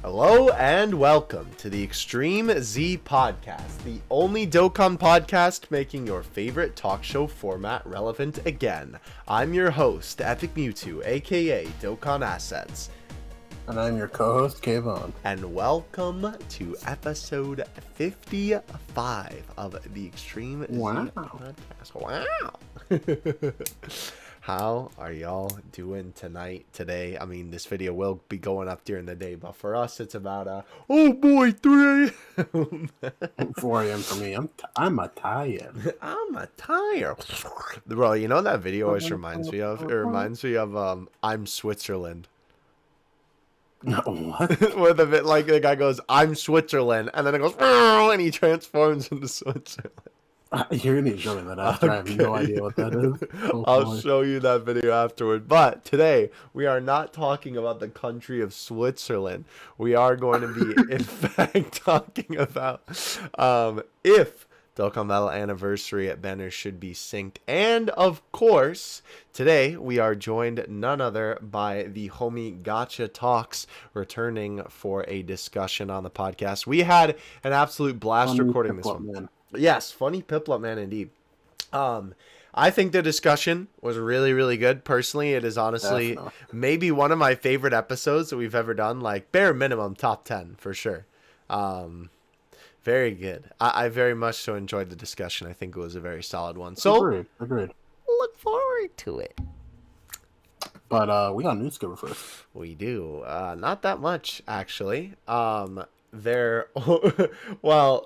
Hello and welcome to the Extreme Z Podcast, the only Dokkan podcast making your favorite talk show format relevant again. I'm your host, Epic Mewtwo, aka Dokkan Assets. And I'm your co-host, Kayvon. And welcome to episode 55 of the Extreme Z Podcast. Wow! How are y'all doing today? I mean, this video will be going up during the day, but for us, it's about, 3 a.m. 4 a.m. for me. I'm a tired. I'm a tired. Bro, you know what that video always reminds me of? It reminds me of, I'm Switzerland. What? Where the guy goes, I'm Switzerland, and then it goes, and he transforms into Switzerland. You're going to show me that after. Okay. I have no idea what that is. I'll show you that video afterward. But today, we are not talking about the country of Switzerland. We are going to be, in fact, talking about if Dokkan Battle Anniversary banners should be synced. And, of course, today, we are joined none other by the homie Gotcha Talks, returning for a discussion on the podcast. We had an absolute blast recording this one. Man. Yes, funny Piplup man indeed. I think the discussion was really, really good. Personally, it is honestly maybe one of my favorite episodes that we've ever done. Like, bare minimum, top 10 for sure. Very good. I very much so enjoyed the discussion. I think it was a very solid one. So, Agreed. Look forward to it. But we got news to cover first. We do. Not that much, actually.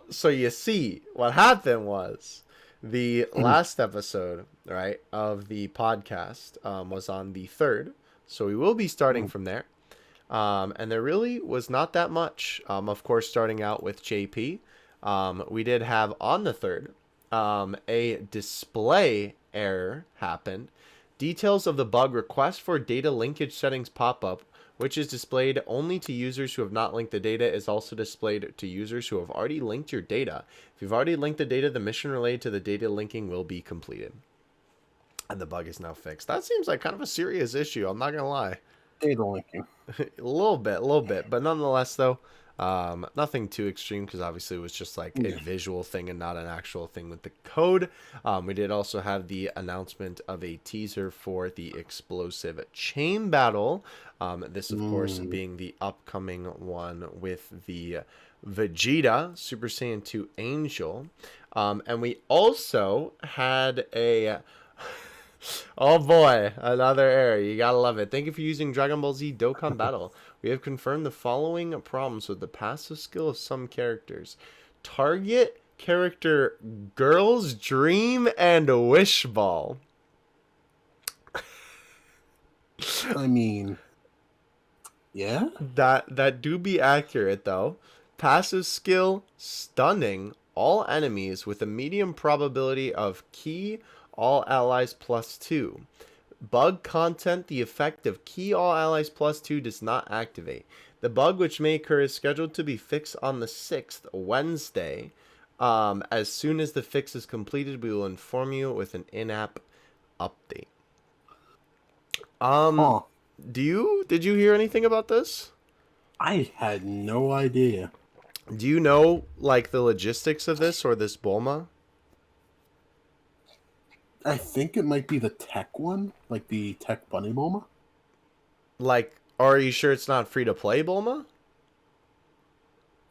So you see, what happened was the last episode, right, of the podcast was on the 3rd. So we will be starting from there. And there really was not that much. Of course, starting out with JP, we did have on the 3rd a display error happened. Details of the bug request for data linkage settings pop up, which is displayed only to users who have not linked the data, is also displayed to users who have already linked your data. If you've already linked the data, the mission related to the data linking will be completed. And the bug is now fixed. That seems like kind of a serious issue, I'm not going to lie. Data linking. a little bit. But nonetheless, though, nothing too extreme because obviously it was just like a visual thing and not an actual thing with the code. We did also have the announcement of a teaser for the explosive chain battle. This, of course, being the upcoming one with the Vegeta Super Saiyan 2 Angel. And we also had a... Oh boy, another error. You gotta love it. Thank you for using Dragon Ball Z Dokkan Battle. We have confirmed the following problems with the passive skill of some characters. Target character Girl's Dream and Wish Ball. I mean, yeah? That do be accurate, though. Passive skill, stunning all enemies with a medium probability of key all allies +2. Bug content, the effect of key all allies +2 does not activate. The bug, which may occur, is scheduled to be fixed on the 6th, Wednesday. As soon as the fix is completed, we will inform you with an in-app update. Did you hear anything about this? I had no idea. Do you know, like, the logistics of this or this Bulma? I think it might be the tech one, like the tech bunny Bulma. Like, are you sure it's not free-to-play Bulma?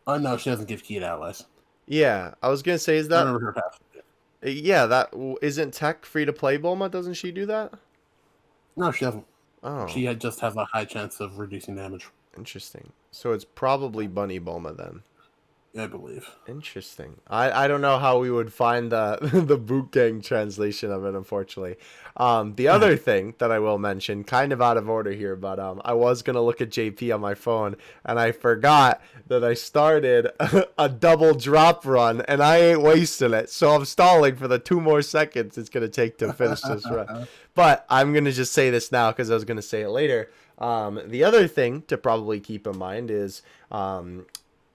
Oh, no, she doesn't give key to allies. Yeah, I was going to say, is that... I never heard half of it. Yeah, that... Isn't tech free-to-play Bulma? Doesn't she do that? No, she doesn't. Oh. She just has a high chance of reducing damage. Interesting. So it's probably Bunny Bulma then. I believe. Interesting. I don't know how we would find the boot gang translation of it, unfortunately. The other thing that I will mention, kind of out of order here, but I was going to look at JP on my phone, and I forgot that I started a double drop run, and I ain't wasting it. So I'm stalling for the 2 more seconds it's going to take to finish this run. But I'm going to just say this now because I was going to say it later. The other thing to probably keep in mind is...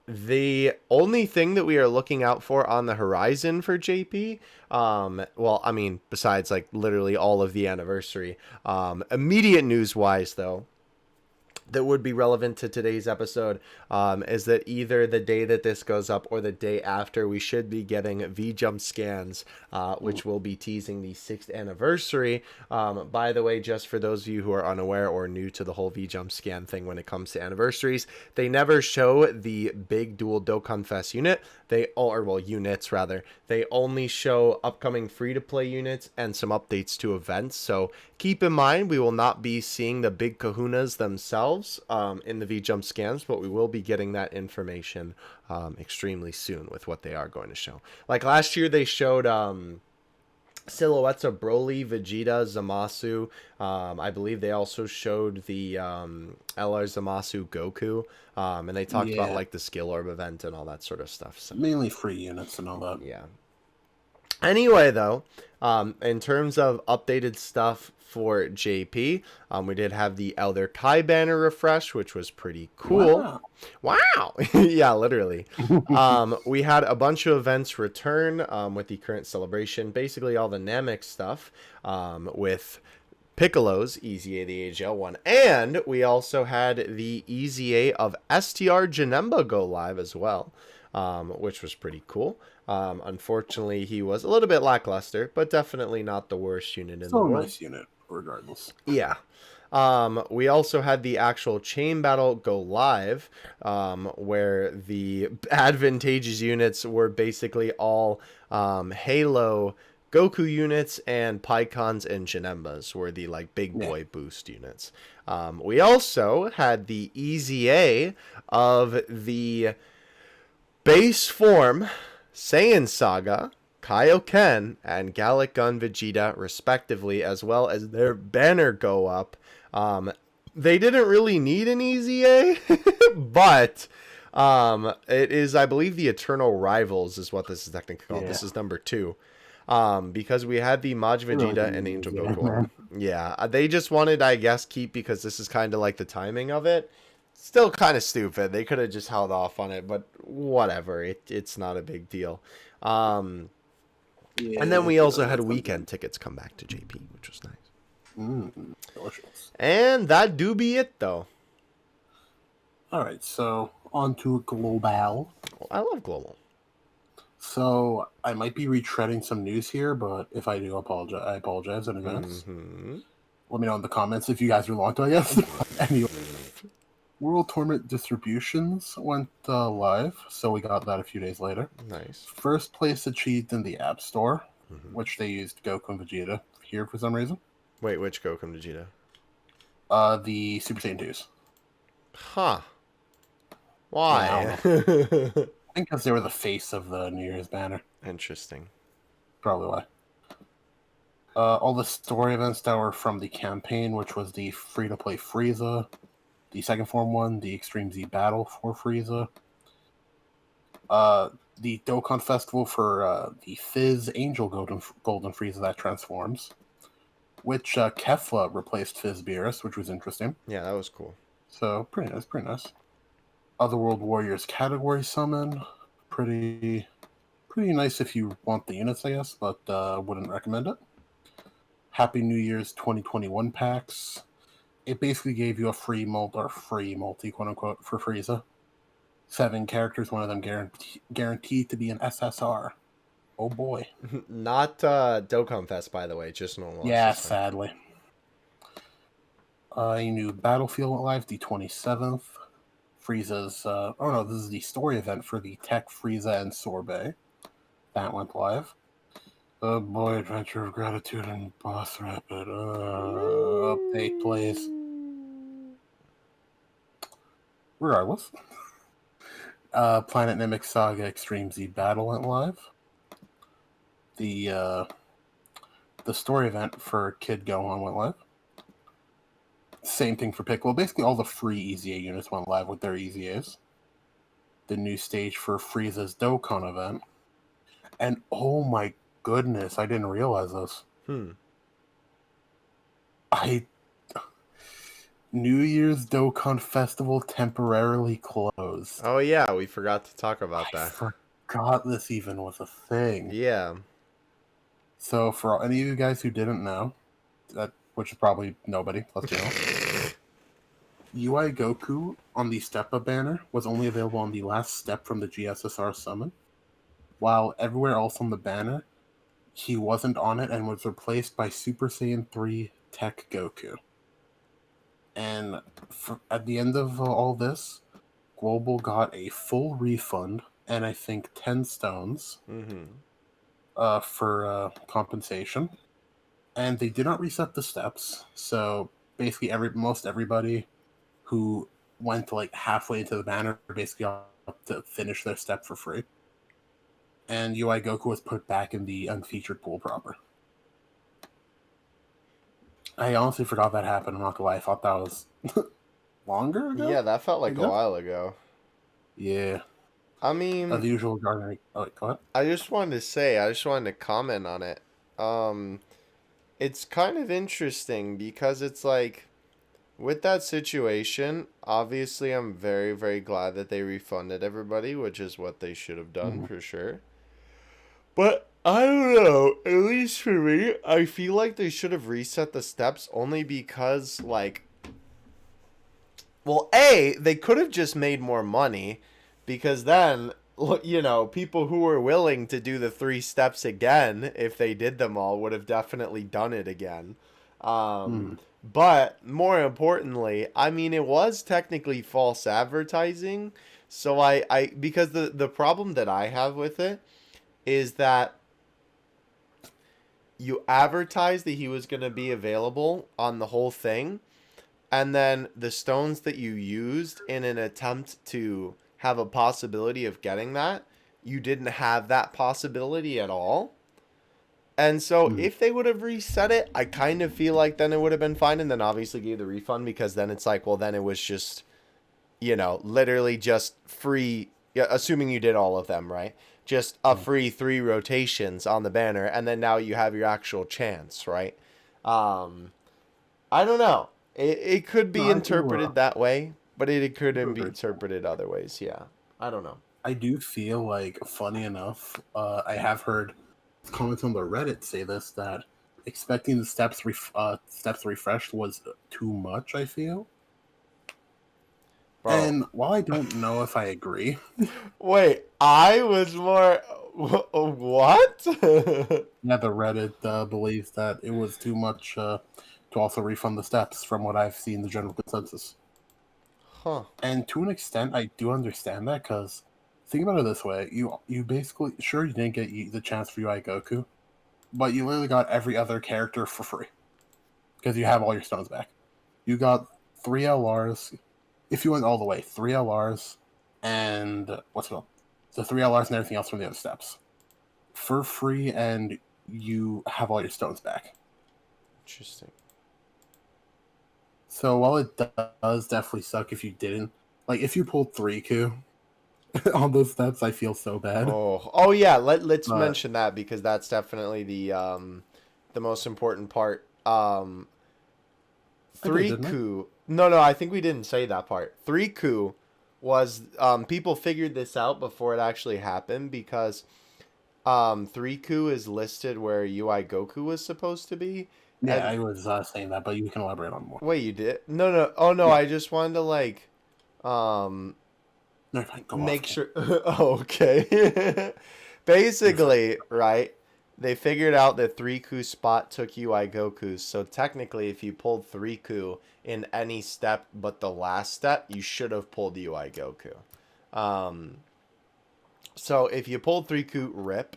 the only thing that we are looking out for on the horizon for JP, well, I mean, besides like literally all of the anniversary, immediate news wise though, that would be relevant to today's episode is that either the day that this goes up or the day after, we should be getting V-Jump scans, which will be teasing the 6th anniversary. By the way, just for those of you who are unaware or new to the whole V-Jump scan thing when it comes to anniversaries, they never show the big dual Dokkan Fest unit. Units rather. They only show upcoming free-to-play units and some updates to events. So keep in mind, we will not be seeing the big kahunas themselves in the V-Jump scans, but we will be getting that information extremely soon with what they are going to show. Like last year, they showed silhouettes of Broly, Vegeta, Zamasu. I believe they also showed the LR Zamasu Goku. And they talked about like the skill orb event and all that sort of stuff. So mainly free units and all that. yeah. Anyway, though, in terms of updated stuff for JP, we did have the Elder Kai banner refresh, which was pretty cool. Wow. Yeah, literally. We had a bunch of events return with the current celebration. Basically, all the Namek stuff with Piccolo's EZA, the AGL one. And we also had the EZA of STR Janemba go live as well, which was pretty cool. Unfortunately, he was a little bit lackluster, but definitely not the worst unit in the world. Still a nice unit, regardless. Yeah. We also had the actual chain battle go live, where the advantageous units were basically all Halo Goku units, and Pikkons and Janembas were the like big boy boost units. We also had the EZA of the base form Saiyan Saga, Kaioken, and Gallic Gun Vegeta, respectively, as well as their banner go up. They didn't really need an EZA, but it is, I believe, the Eternal Rivals is what this is technically called. This is number 2. Because we had the Maj Vegeta and Angel Goku. Yeah, they just wanted, I guess, keep because this is kind of like the timing of it. Still kind of stupid. They could have just held off on it, but whatever. It's not a big deal. And then we also had weekend tickets come back to JP, which was nice. Delicious. And that do be it, though. All right, so on to Global. I love Global. So I might be retreading some news here, but if I do, I apologize in advance. Let me know in the comments if you guys are long to, I guess. Anyway, World Tournament distributions went live, so we got that a few days later. Nice. First place achieved in the App Store, which they used Goku and Vegeta here for some reason. Wait, which Goku and Vegeta? The Super Saiyan 2s. Huh. Why? I think because they were the face of the New Year's banner. Interesting. Probably why. All the story events that were from the campaign, which was the free-to-play Frieza, the second form one, the Extreme Z Battle for Frieza, the Dokkan Festival for the Fizz Angel Golden Frieza that transforms, which Kefla replaced Fizz Beerus, which was interesting. Yeah, that was cool. So, pretty nice, pretty nice. Otherworld Warriors category summon. Pretty nice if you want the units, I guess, but wouldn't recommend it. Happy New Year's 2021 packs. It basically gave you a free multi, quote unquote, for Frieza. 7 characters, one of them guaranteed to be an SSR. Oh boy. Not Dokkan Fest, by the way, just normal. Yeah, sadly. A new Battlefield went live, the 27th. Frieza's, this is the story event for the Tech Frieza and Sorbet. That went live. Oh boy, Adventure of Gratitude and Boss Rapid. Update, please. Regardless. Planet Namek Saga Extreme Z Battle went live. The story event for Kid Gohan went live. Same thing for Piccolo. Basically, all the free EZA units went live with their EZAs. The new stage for Frieza's Dokkan event. And oh my goodness, I didn't realize this. New Year's Dokkan Festival temporarily closed. Oh yeah, we forgot to talk about that. I forgot this even was a thing. Yeah. So for any of you guys who didn't know, which is probably nobody, let's be honest. UI Goku on the Step Up banner was only available on the last step from the GSSR summon, while everywhere else on the banner, he wasn't on it and was replaced by Super Saiyan 3 Tech Goku. And at the end of all this, Global got a full refund and I think 10 stones for compensation. And they did not reset the steps, so basically most everybody who went like halfway into the banner basically got to finish their step for free. And UI Goku was put back in the unfeatured pool proper. I honestly forgot that happened. I'm not gonna lie. I thought that was longer ago. Yeah, that felt like a while ago. Yeah. I mean, The usual gardening. Oh, wait, go ahead. I just wanted to comment on it. It's kind of interesting because it's like, with that situation, obviously I'm very, very glad that they refunded everybody, which is what they should have done for sure. But I don't know, at least for me, I feel like they should have reset the steps only because, like, well, A, they could have just made more money because then, you know, people who were willing to do the 3 steps again, if they did them all, would have definitely done it again. But more importantly, I mean, it was technically false advertising. So because the problem that I have with it is that you advertised that he was going to be available on the whole thing, and then the stones that you used in an attempt to have a possibility of getting that, you didn't have that possibility at all. And so if they would have reset it, I kind of feel like then it would have been fine, and then obviously gave the refund, because then it's like, well, then it was just, you know, literally just free, assuming you did all of them, right? Just a free 3 rotations on the banner, and then now you have your actual chance, right? I don't know. It could be interpreted that way, but it could be interpreted other ways, yeah. I don't know. I do feel like, funny enough, I have heard comments on the Reddit say this, that expecting the steps refreshed was too much, I feel. Bro. And while I don't know if I agree... Wait, I was more... What? Yeah, the Reddit believes that it was too much to also refund the steps, from what I've seen the general consensus. Huh. And to an extent, I do understand that, because think about it this way. You basically... Sure, you didn't get the chance for UI Goku, but you literally got every other character for free, because you have all your stones back. You got 3 LRs... If you went all the way, 3 LRs and what's it called? The 3 LRs and everything else from the other steps for free, and you have all your stones back. Interesting. So while it does definitely suck if you didn't, like, if you pulled 3Q on those steps, I feel so bad. Oh yeah. Let's mention that, because that's definitely the most important part. 3Q. No, I think we didn't say that part. 3Q was, people figured this out before it actually happened, because 3Q is listed where UI Goku was supposed to be. Yeah, I was saying that, but you can elaborate on more. Wait, you did? No. Oh no, yeah. I just wanted to like make sure. Okay. Basically, right? They figured out that 3Ku spot took UI Goku, so technically if you pulled 3Ku in any step but the last step, you should have pulled UI Goku. So if you pulled 3Ku, rip.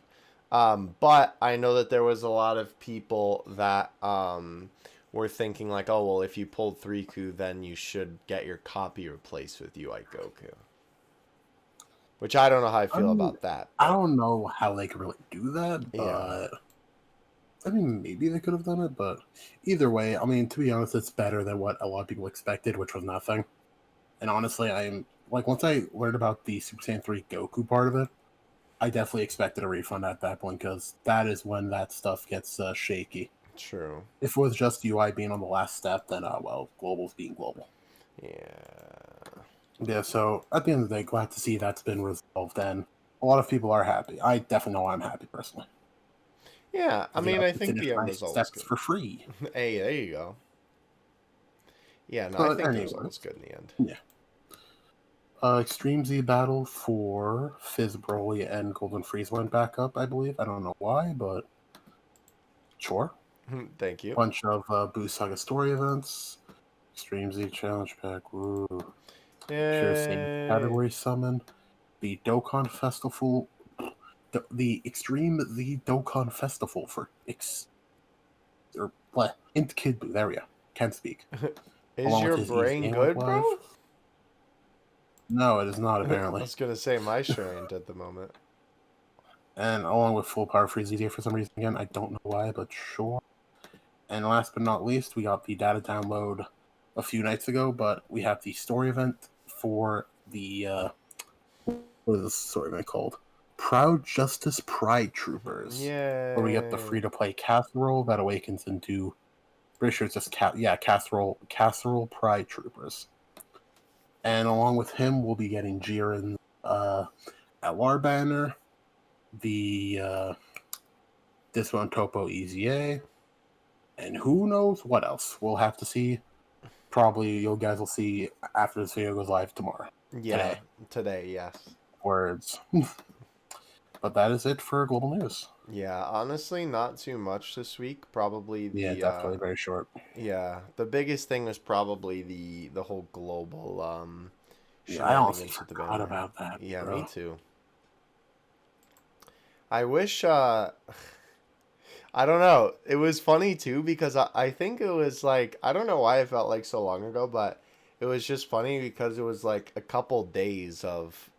But I know that there was a lot of people that were thinking like, oh, well, if you pulled 3Ku, then you should get your copy replaced with UI Goku. Which I don't know how I feel about that. But I don't know how they could really do that, but yeah. I mean, maybe they could have done it, but either way, I mean, to be honest, it's better than what a lot of people expected, which was nothing. And honestly, once I learned about the Super Saiyan 3 Goku part of it, I definitely expected a refund at that point, because that is when that stuff gets shaky. True. If it was just UI being on the last step, then, well, Global's being Global. Yeah, so at the end of the day, glad to see that's been resolved, and a lot of people are happy. I definitely know I'm happy, personally. Yeah, I mean, I think the end result steps for free. Hey, there you go. Yeah, no, I But think anyways, Game was good in the end. yeah. Extreme Z battle for Fizz Broly and Golden Freeze went back up, I believe. I don't know why, but sure. Thank you. Bunch of Boo Saga story events. Extreme Z challenge pack. Woo. Pure Saiyan category summon. The Dokkan Festival. The Extreme Z Dokkan Festival for Int Kid Boo. There we go. Can't speak. Is Along your with his brain Easy good, Live. bro? No, it is not, I apparently. was gonna say my sure ain't at the moment. And along with Full Power Freeze here for some reason again. I don't know why, but sure. And last but not least, we got the data download a few nights ago, but we have the story event for the what is this story event called? Proud Justice Pride Troopers. Yeah. Where we get the free-to-play casserole that awakens into, pretty sure it's just casserole Pride Troopers. And along with him, we'll be getting Jiren's LR banner, the this one Topo EZA, and who knows what else. We'll have to see. Probably you guys will see after this video goes live tomorrow. Yeah, today, yes. Words. But that is it for global news. Yeah, honestly, not too much this week. Probably the Definitely very short. Yeah, the biggest thing was probably the whole global I honestly shenanigans with the forgot banner. about that. Yeah, bro. me too. I wish I don't know. It was funny too because I think it was like, I don't know why it felt like so long ago, but it was just funny because it was like a couple days of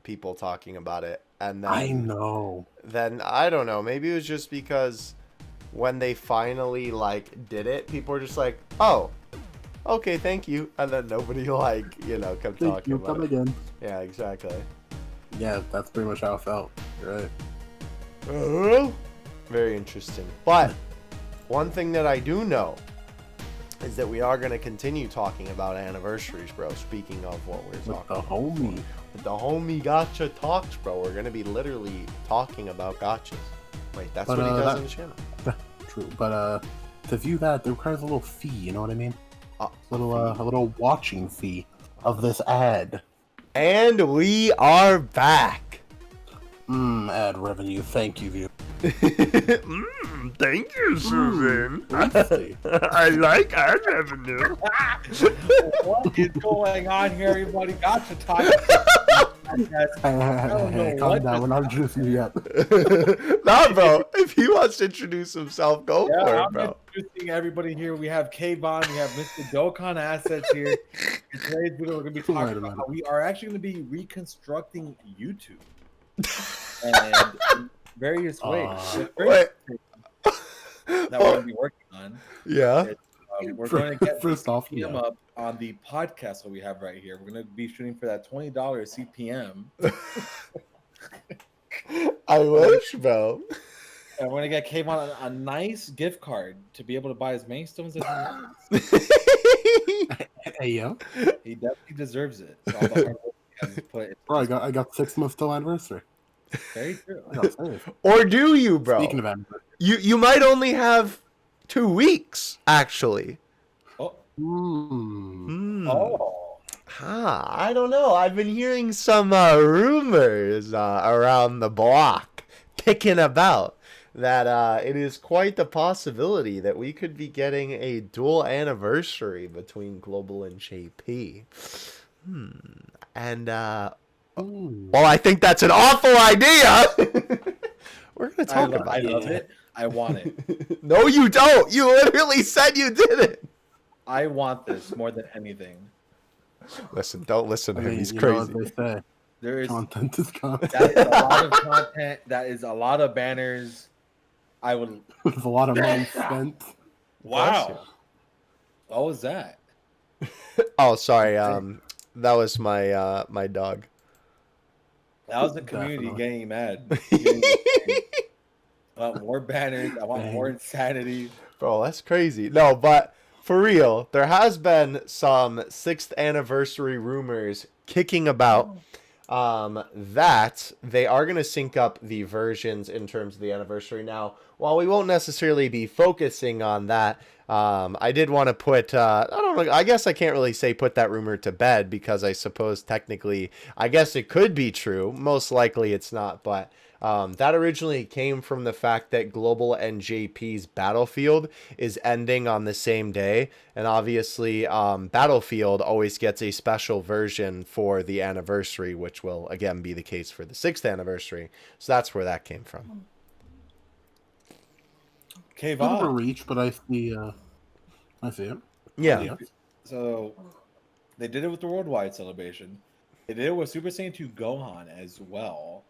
people talking about it, and then I know. Then I don't know, maybe it was just because when they finally like did it, people were just like, "Oh, okay, thank you," and then nobody like kept talking about come it. again. Yeah, exactly. Yeah, that's pretty much how it felt. You're right. Very interesting. But one thing that I do know is that we are going to continue talking about anniversaries, bro. Speaking of what we're With talking the homie. With the homie gotcha talks, bro. We're going to be literally talking about gotchas. Wait, that's what he does on the channel. True, but to view that, it requires a little fee. You know what I mean? A little watching fee of this ad. And we are back. Ad revenue. Thank you, view. Thank you, Susan. Tasty. I like ad revenue. What is going on here, everybody? Gotcha talk. Hey, calm down. We're not introducing you yet. Nah, bro. If he wants to introduce himself, go for it, I'm bro. introducing everybody here. We have K-Bon, we have Mr. Dokkan Assets here. In today's video, we're going to be talking about how we are actually going to be reconstructing YouTube. And in various ways. Wait. That we're going to be working on. Yeah. We're going to get First off, CPM up on the podcast that we have right here. We're going to be shooting for that $20 CPM. I wish, bro. And we're going to get K-Bon a nice gift card to be able to buy his main stones that he wants. Hey, yo. He definitely deserves it. For all the hard work he has put into Bro, I got 6 months till anniversary. Very true. I got saved. Or do you, bro? Speaking of anniversary. You might only have 2 weeks, actually. Oh. Oh. I don't know. I've been hearing some rumors around the block kicking about that it is quite the possibility that we could be getting a dual anniversary between Global and JP. And well, I think that's an awful idea. We're gonna talk about I it. love it. I want it. No, you don't. You literally said you did it. I want this more than anything. Listen, don't listen to him. He's you crazy. know what they say. There is Content is content. that is a lot of content. That is a lot of banners. I would. With a lot of money spent. Wow. What was that? Oh, sorry. That was my my dog. That was the community Definitely. getting mad. I want more banners. I want more insanity. Bro, that's crazy. No, but for real, there has been some 6th anniversary rumors kicking about. that they are going to sync up the versions in terms of the anniversary. Now, while we won't necessarily be focusing on that, I did want to put, I don't know, I guess I can't really say put that rumor to bed because I suppose technically, I guess it could be true. Most likely it's not, but that originally came from the fact that Global and JP's Battlefield is ending on the same day. And obviously, Battlefield always gets a special version for the anniversary, which will again be the case for the 6th anniversary. So that's where that came from. Okay, Bit of a Vaughn. reach, but I see it. Yeah. So they did it with the worldwide celebration. They did it with Super Saiyan 2 Gohan as well.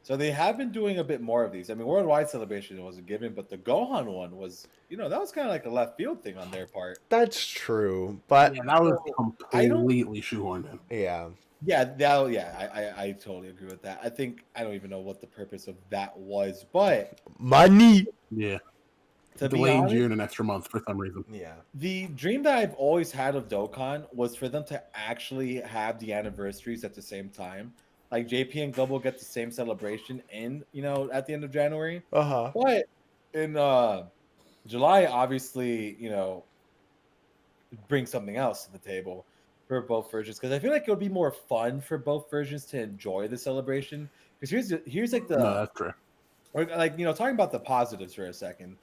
So they have been doing a bit more of these. I mean, worldwide celebration was a given, but the Gohan one was, that was kind of like a left field thing on their part. That's true, but Yeah, that was completely shoehorned in. yeah. I totally agree with that. I don't even know what the purpose of that was, but Money. Yeah. to be Delaying honest, June an extra month for some reason. Yeah. the dream that I've always had of Dokkan was for them to actually have the anniversaries at the same time. Like JP and Global get the same celebration at the end of January. Uh-huh. But in July, obviously, bring something else to the table for both versions. Because I feel like it would be more fun for both versions to enjoy the celebration. Because here's like the No, that's true. or like talking about the positives for a second.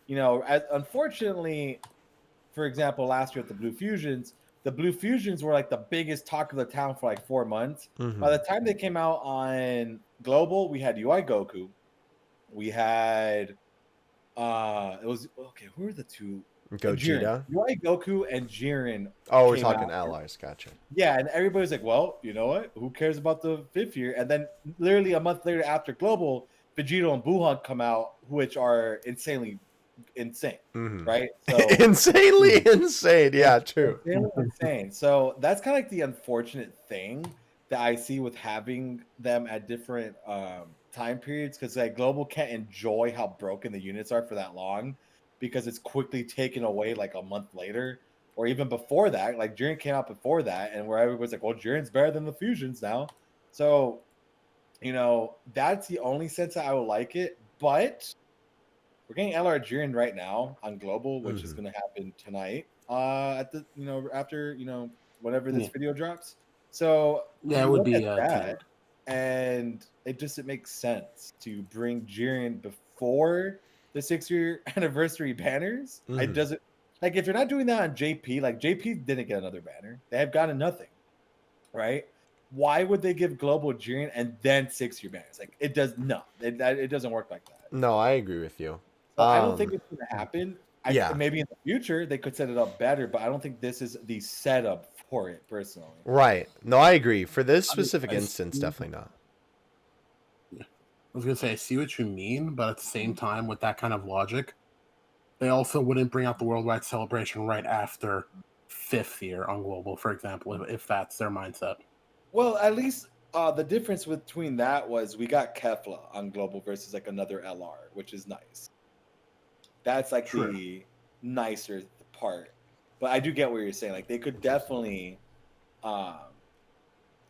Unfortunately, for example, last year at the Blue Fusions were like the biggest talk of the town for like 4 months. Mhm. By the time they came out on Global, we had UI Goku. We had it was okay, who were the two? Gogeta. UI Goku and Jiren. Oh, we're came talking out. allies. Gotcha. Yeah, and everybody's like, well, you know what? Who cares about the 5th year? And then literally a month later after Global, Vegito and Buhan come out, which are insanely insane, Mhm. right? So Insanely insane. Yeah, true. insane. So that's kind of like the unfortunate thing that I see with having them at different time periods, because like Global can't enjoy how broken the units are for that long because it's quickly taken away like a month later or even before that. Like Jiren came out before that, and where everybody's like, well, Jiren's better than the fusions now. So that's the only sense that I would like it. But we're getting LR Jiren right now on Global, which is going to happen tonight. At the after whenever this video drops. So Yeah, it you would look be at that, and it makes sense to bring Jiren before the 6-year anniversary banners. It doesn't, like, if you're not doing that on JP, like JP didn't get another banner, they have gotten nothing, right? Why would they give Global Jiren and then 6-year banners? Like, it doesn't work like that. No, I agree with you. So I don't think it's going to happen. Yeah. Maybe in the future they could set it up better, but I don't think this is the setup for it personally. Right. No, I agree. For this specific instance, definitely not. I was gonna say I see what you mean, but at the same time, with that kind of logic, they also wouldn't bring out the worldwide celebration right after 5th year on Global, for example, if that's their mindset. Well, at least the difference between that was we got Kefla on Global versus like another LR, which is nice. That's like the nicer part. But I do get what you're saying. Like, they could definitely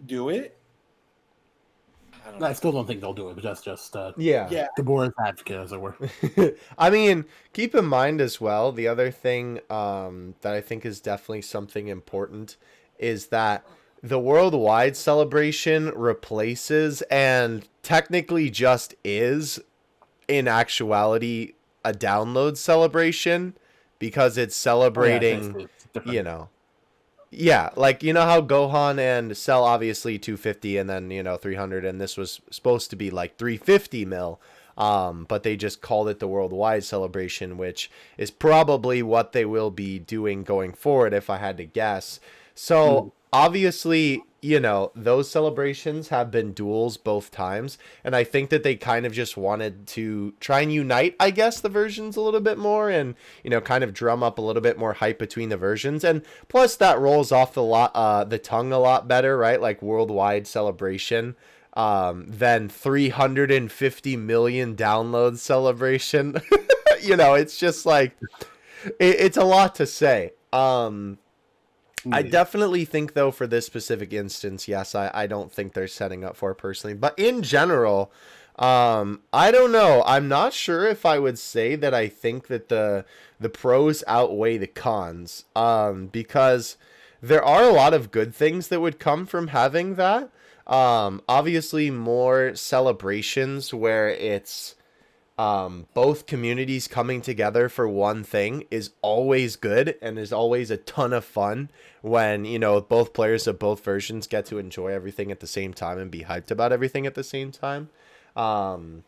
do it. I still don't think they'll do it, but that's just Yeah. Deborah's advocate, as it were. I mean, keep in mind as well, the other thing that I think is definitely something important is that the worldwide celebration replaces and technically just is, in actuality, a download celebration because it's celebrating, like, how Gohan and Cell obviously 250 and then, 300, and this was supposed to be like 350 mil. But they just called it the worldwide celebration, which is probably what they will be doing going forward, if I had to guess. So obviously, those celebrations have been duels both times. And I think that they kind of just wanted to try and unite, I guess, the versions a little bit more and, kind of drum up a little bit more hype between the versions. And plus that rolls off the tongue a lot better, right? Like worldwide celebration. Than 350 million download celebration. It's just like, it's a lot to say. I Yeah. definitely think, though, for this specific instance, yes, I don't think they're setting up for it personally. But in general, I don't know. I'm not sure if I would say that I think that the pros outweigh the cons, because there are a lot of good things that would come from having that. Obviously, more celebrations where it's both communities coming together for one thing is always good and is always a ton of fun when, you know, both players of both versions get to enjoy everything at the same time and be hyped about everything at the same time. Um,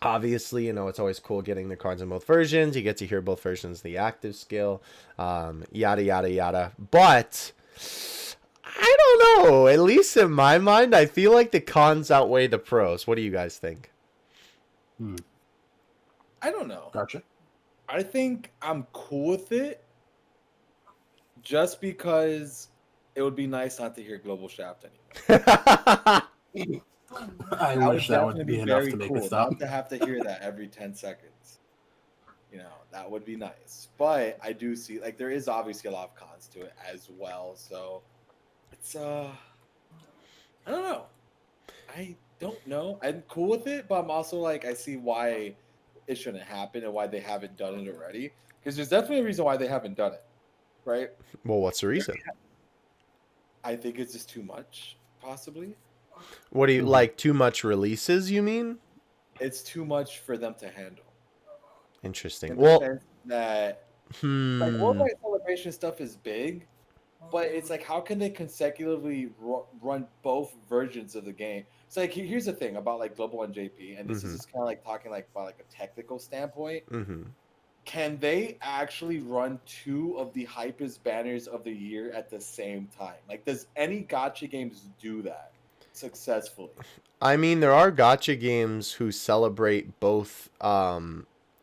Obviously, you know, it's always cool getting the cards in both versions. You get to hear both versions of the active skill, yada, yada, yada. But I don't know. At least in my mind, I feel like the cons outweigh the pros. What do you guys think? I don't know. Gotcha. I think I'm cool with it just because it would be nice not to hear Global Shaft anymore. I wish that would be enough to make me stop. Not to have to hear that every 10 seconds. You know, that would be nice. But I do see, like, there is obviously a lot of cons to it as well. So it's, I don't know. I don't know. I'm cool with it, but I'm also like, I see why it shouldn't happen and why they haven't done it already. Because there's definitely a reason why they haven't done it, right? Well, what's the reason? I think it's just too much, possibly. What do you like? Too much releases, you mean? It's too much for them to handle. Interesting. In the Well, sense that like Worldwide Celebration stuff is big, but it's like how can they consecutively run both versions of the game? So like here's the thing about like Global and JP, and this is just kind of like talking like about like a technical standpoint. Can they actually run two of the hypest banners of the year at the same time? Like, does any gacha games do that successfully? I mean, there are gacha games who celebrate both,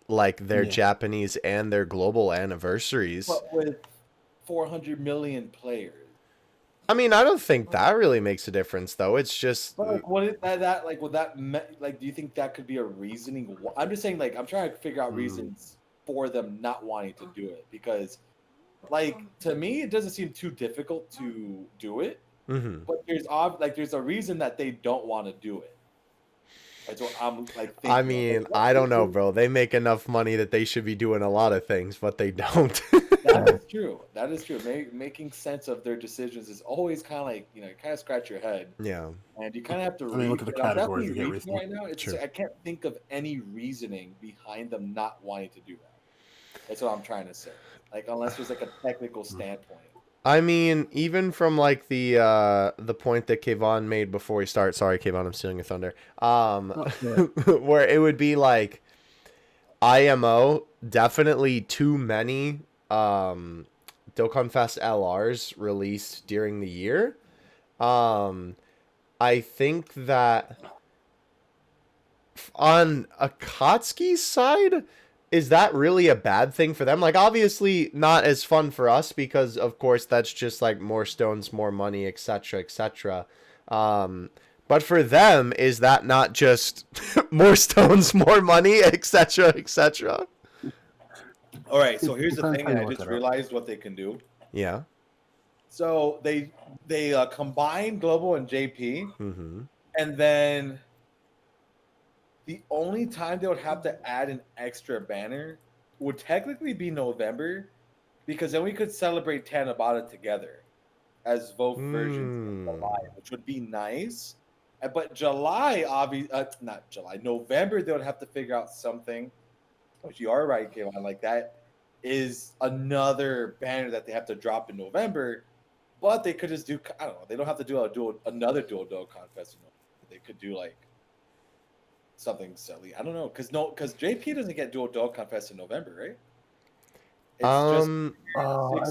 like their Japanese and their global anniversaries. But with 400 million players. I mean, I don't think that really makes a difference, though. It's just. But like, what is that like? Would that like? Do you think that could be a reasoning? I'm just saying, like, I'm trying to figure out reasons for them not wanting to do it because, like, to me, it doesn't seem too difficult to do it. But there's a reason that they don't want to do it. That's what I'm like. Thinking. I mean, I don't know, bro. They make enough money that they should be doing a lot of things, but they don't. That is true. That is true. Making sense of their decisions is always kind of like, you know, you kind of scratch your head. Yeah. And you kind of have to look at the categories you get right now. It's I can't think of any reasoning behind them not wanting to do that. That's what I'm trying to say. Like, unless there's like a technical standpoint. I mean, even from like the point that Kayvon made before we start. Sorry, Kayvon, I'm stealing your thunder. Where it would be like IMO, definitely too many Dokkan Fest LRs released during the year. I think that on Akatsuki's side, is that really a bad thing for them? Like, obviously not as fun for us because, of course, that's just like more stones, more money, etc., etc. But for them, is that not just more stones, more money, etc., etc.? All right, so here's the thing, and I just realized what they can do. Yeah. So they combine Global and JP, and then the only time they would have to add an extra banner would technically be November, because then we could celebrate Tanabata together as both versions of July, which would be nice. But July, not July, November, they would have to figure out something. Which you are right, Kayvon, like that is another banner that they have to drop in November. But they could just do, I don't know, they don't have to do another dual Dokkan Fest. They could do like something silly. I don't know, because JP doesn't get dual Dokkan Fest in November, right? I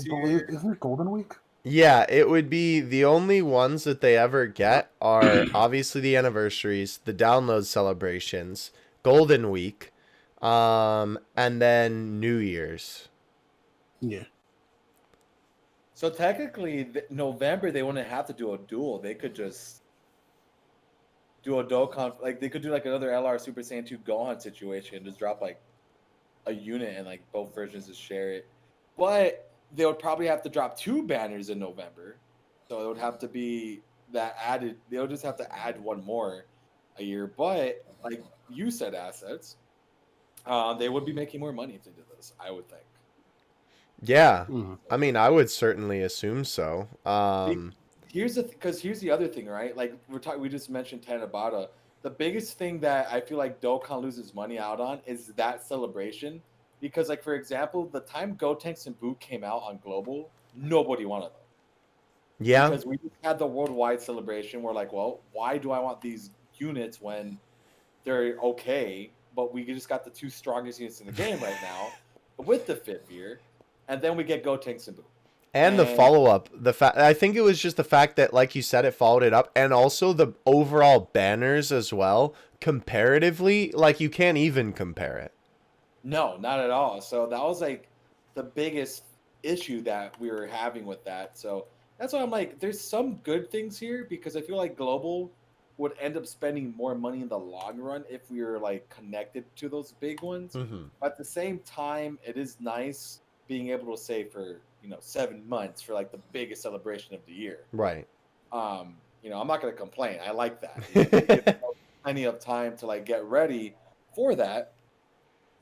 believe, isn't it Golden Week? Yeah, it would be the only ones that they ever get are obviously the anniversaries, the download celebrations, Golden Week, and then New Year's. Yeah. So technically, November they wouldn't have to do a duel. They could just do a Dokkan, like they could do like another LR Super Saiyan 2 Gohan situation, just drop like a unit and like both versions just share it. But they would probably have to drop 2 banners in November. So it would have to be that added. They'll just have to add one more a year. But like you said, assets, they would be making more money if they did this, I would think. Yeah. Mhm. I mean, I would certainly assume so. Here's the other thing, right? Like we just mentioned Tanabata. The biggest thing that I feel like Dokkan loses money out on is that celebration. Because, like, for example, the time Gotenks and Boot came out on Global, nobody wanted them. Yeah. Because we just had the worldwide celebration. We're like, well, why do I want these units when they're okay, but we just got the 2 strongest units in the game right now with the 5th year, and then we get Gotenks and Boot. And the follow-up, I think it was just the fact that, like you said, it followed it up, and also the overall banners as well, comparatively, like, you can't even compare it. No, not at all. So that was like the biggest issue that we were having with that. So that's why I'm like, there's some good things here because I feel like Global would end up spending more money in the long run if we were like connected to those big ones. Mm-hmm. But at the same time, it is nice being able to say for 7 months for like the biggest celebration of the year. Right. I'm not gonna complain. I like that. It gives plenty of time to like get ready for that.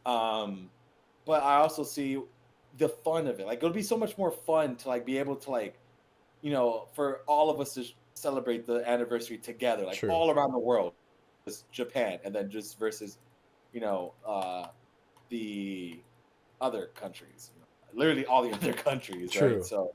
But I also see the fun of it. Like it'll be so much more fun to like be able to like, for all of us to celebrate the anniversary together, like True. all around the world, just Japan, and then just versus, the other countries, literally all the other countries, True. right? So,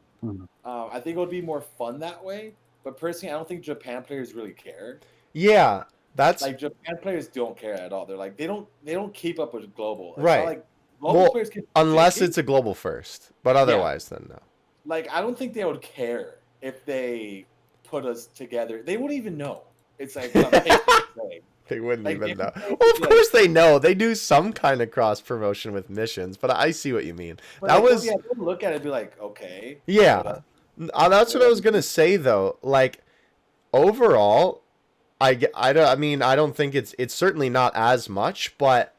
I think it would be more fun that way. But personally, I don't think Japan players really care. Yeah, that's Like Japan players don't care at all. They're like they don't keep up with global. It's right. not like global players can, unless it's a global first, but otherwise, then no. Like I don't think they would care if they put us together. They wouldn't even know. It's like They wouldn't like, even know. they- Well, of course they know. They do some kind of cross promotion with missions, but I see what you mean. but That like, was they'll look at it and be like, okay, yeah. That's what I was gonna say though. Like overall, I don't think it's certainly not as much, but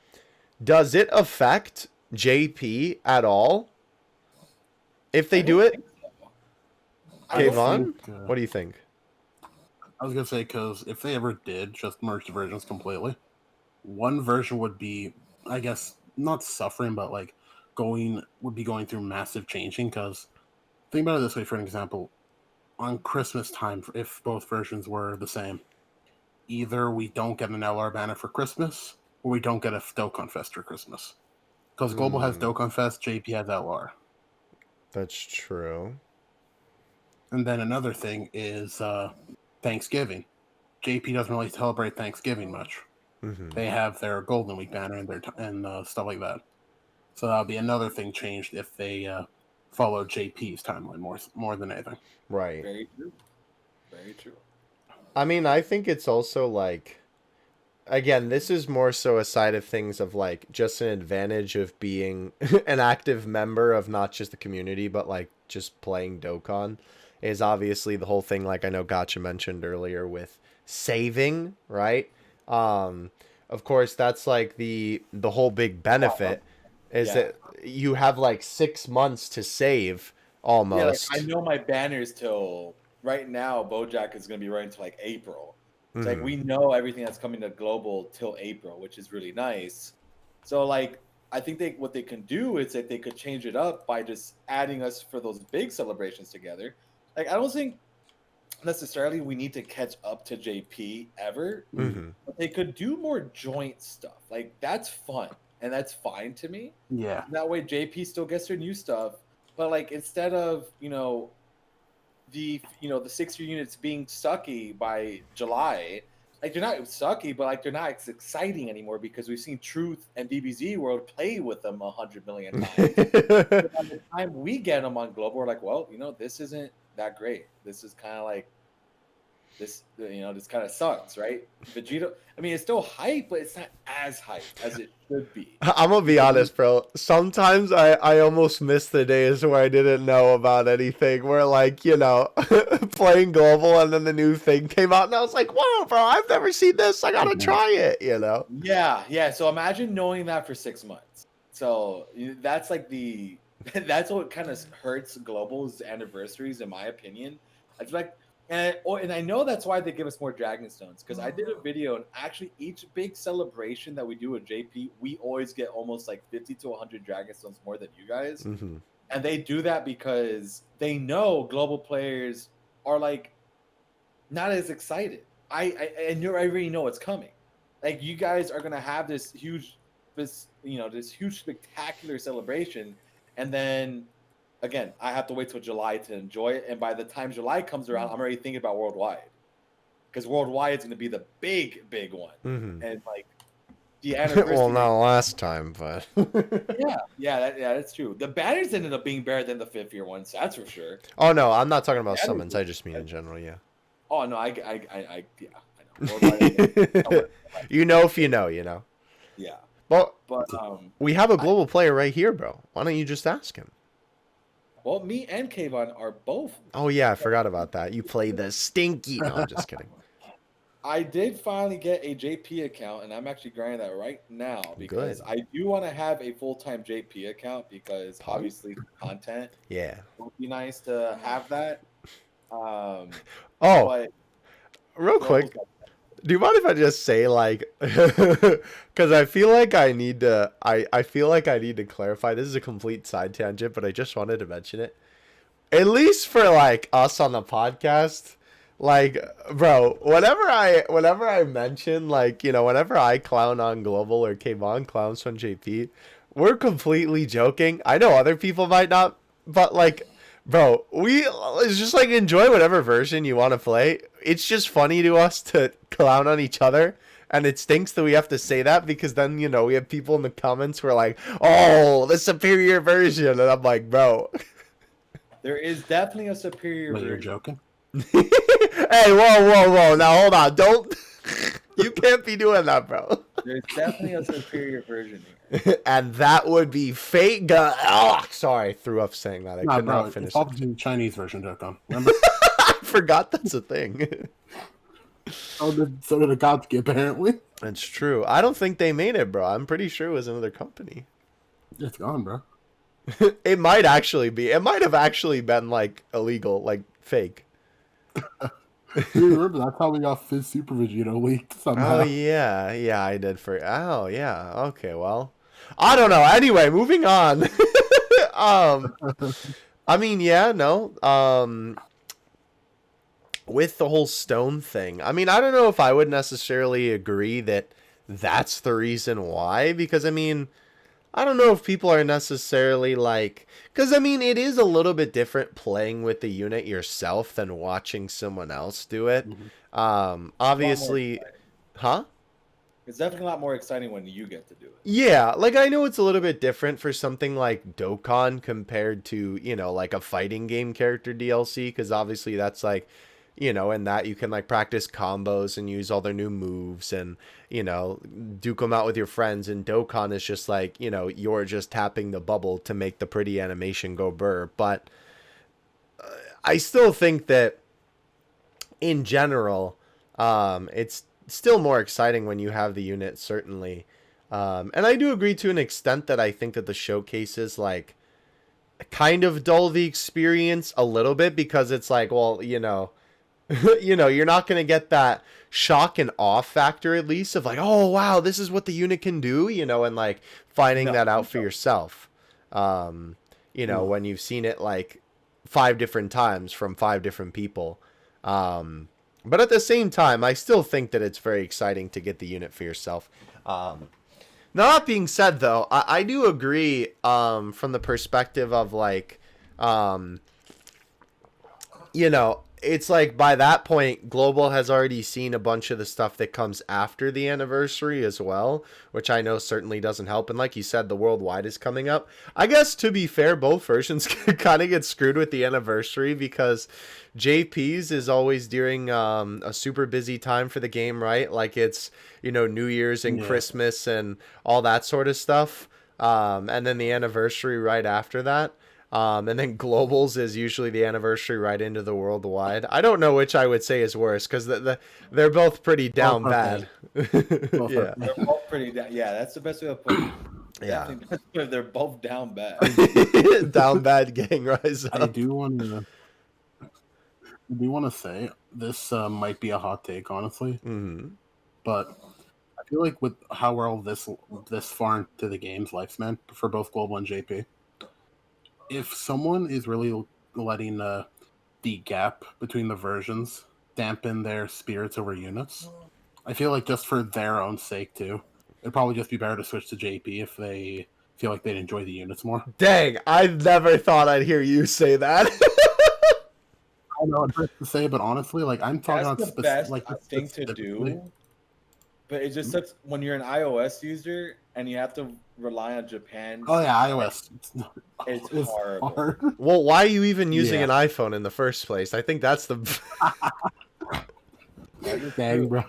does it affect JP at all if they do it? I don't Kayvon, think, what do you think? I was gonna say because if they ever did just merge the versions completely, one version would be, I guess, not suffering, but like would be going through massive changing. Because think about it this way, for an example, on Christmas time, if both versions were the same, either we don't get an LR banner for Christmas, or we don't get a Dokkan Fest for Christmas. Because Global has Dokkan Fest, JP has LR. That's true. And then another thing is Thanksgiving. JP doesn't really celebrate Thanksgiving much. Mm-hmm. They have their Golden Week banner and stuff like that. So that'll be another thing changed if they follow JP's timeline more than anything. Right. Very true. Very true. I mean, I think it's also like, again, this is more so a side of things of like just an advantage of being an active member of not just the community, but like just playing Dokkan is obviously the whole thing. Like I know Gotcha mentioned earlier with saving, right? Of course, that's like the whole big benefit is that you have like 6 months to save almost. Yeah, like, I know my banners till right now. BoJack is going to be running to like April. It's like we know everything that's coming to global till April, which is really nice. So like I think what they can do is that they could change it up by just adding us for those big celebrations together. Like I don't think necessarily we need to catch up to JP ever, but they could do more joint stuff. Like that's fun and that's fine to me. Yeah. That way JP still gets their new stuff, but like instead of the 6 units being sucky by July, like they're not sucky, but like they're not as exciting anymore because we've seen Truth and DBZ World play with them 100 million times. By the time we get them on global, we're like, well, this isn't that great. This is kind of like this, this kind of sucks, right? Vegeta, I mean, it's still hype, but it's not as hype as it should be. I'm gonna be honest, bro. Sometimes I almost miss the days where I didn't know about anything. Where like playing global and then the new thing came out and I was like, "Whoa, bro! I've never seen this. I gotta try it." Yeah. So imagine knowing that for 6 months. So that's like the that's what kind of hurts Global's anniversaries, in my opinion. I feel like, and I know that's why they give us more Dragon Stones, because I did a video, and actually each big celebration that we do with JP, we always get almost like 50 to 100 Dragon Stones more than you guys. Mm-hmm. And they do that because they know Global players are like not as excited. I already know it's coming. Like, you guys are gonna have this huge spectacular celebration, and then again, I have to wait till July to enjoy it. And by the time July comes around, I'm already thinking about Worldwide, because Worldwide is gonna be the big one, Mm-hmm. and like the anniversary. Well, not last time, but that's true. The banners ended up being better than the 5th year ones, that's for sure. oh no, I'm not talking about summons. I just mean in general. Yeah. Oh no, I know. Worldwide, You know, if you know, you know. yeah, Well, but we have a global player right here, bro. Why don't you just ask him? well, me and Kayvon are both. Oh yeah, I forgot about that. You play the stinky. No, I'm just kidding. I did finally get a JP account, and I'm actually grinding that right now because I do want to have a full-time JP account, because obviously content. Yeah. It would be nice to have that. Oh, But real quick, do you mind if I just say, like, because I feel like I need to, I feel like I need to clarify. This is a complete side tangent, but I just wanted to mention it. At least for like us on the podcast, like, bro, whenever I mention, like, you know, whenever I clown on Global or Kmon clowns on JP, we're completely joking. I know other people might not, but like, bro, it's just like, enjoy whatever version you want to play. It's just funny to us to clown on each other, and it stinks that we have to say that, because then, you know, we have people in the comments who are like, oh, the superior version, and I'm like, bro. there is definitely a superior Wait, you're version. joking? Hey, whoa, now hold on, don't. You can't be doing that, bro. There's definitely a superior version here. And that would be fake. Oh, sorry, I threw up saying that. I could not finish. It's all the Chinese version, Dokkan. Remember? I forgot that's a thing. So did the Gotski, apparently. That's true. I don't think they made it, bro. I'm pretty sure it was another company. It's gone, bro. It might actually be. It might have actually been like illegal, like fake. You remember that's how we got Fizz Super Vegeta leaked somehow. Oh yeah, I did for. Oh yeah, okay. Well, I don't know. Anyway, moving on. I mean, yeah, no. With the whole stone thing, I mean, I don't know if I would necessarily agree that that's the reason why, because I mean, I don't know if people are necessarily like, because I mean, it is a little bit different playing with the unit yourself than watching someone else do it. Obviously, huh? It's definitely a lot more exciting when you get to do it. Yeah, like I know it's a little bit different for something like Dokkan compared to, you know, like a fighting game character DLC, because obviously that's like, you know, in that you can like practice combos and use all their new moves and, you know, duke them out with your friends. And Dokkan is just like, you know, you're just tapping the bubble to make the pretty animation go burr. But I still think that in general, it's still more exciting when you have the unit, certainly. And I do agree to an extent that I think that the showcases like kind of dull the experience a little bit, because it's like, well, you know, you're not going to get that shock and awe factor, at least, of like, oh, wow, this is what the unit can do, you know, and like finding that out for yourself, you know, when you've seen it like 5 different times from 5 different people. But at the same time, I still think that it's very exciting to get the unit for yourself. Now, that being said, though, I do agree from the perspective of like, you know, it's like by that point, Global has already seen a bunch of the stuff that comes after the anniversary as well, which I know certainly doesn't help. And like you said, the Worldwide is coming up. I guess, to be fair, both versions kind of get screwed with the anniversary, because JP's is always during a super busy time for the game, right? Like it's, you know, New Year's and Christmas and all that sort of stuff. And then the anniversary right after that. And then Globals is usually the anniversary right into the Worldwide. I don't know which I would say is worse, because they're both pretty down bad. They're both pretty down. Yeah, that's the best way to put it. Yeah. Definitely. They're both down bad. Down bad, gang rise I up. do want to say this might be a hot take, honestly, Mm-hmm. but I feel like with how we're all this far into the game's lifespan for both Global and JP, if someone is really letting the gap between the versions dampen their spirits over units, I feel like just for their own sake too, it'd probably just be better to switch to JP if they feel like they'd enjoy the units more. Dang, I never thought I'd hear you say that. I know it hurts to say, but honestly, like I'm talking That's about the best thing to specifically. do. But it just sucks when you're an iOS user and you have to rely on Japan. Oh yeah, iOS. It's horrible. hard. Well, why are you even using Yeah. an iPhone in the first place? I think that's the... Dang, bro.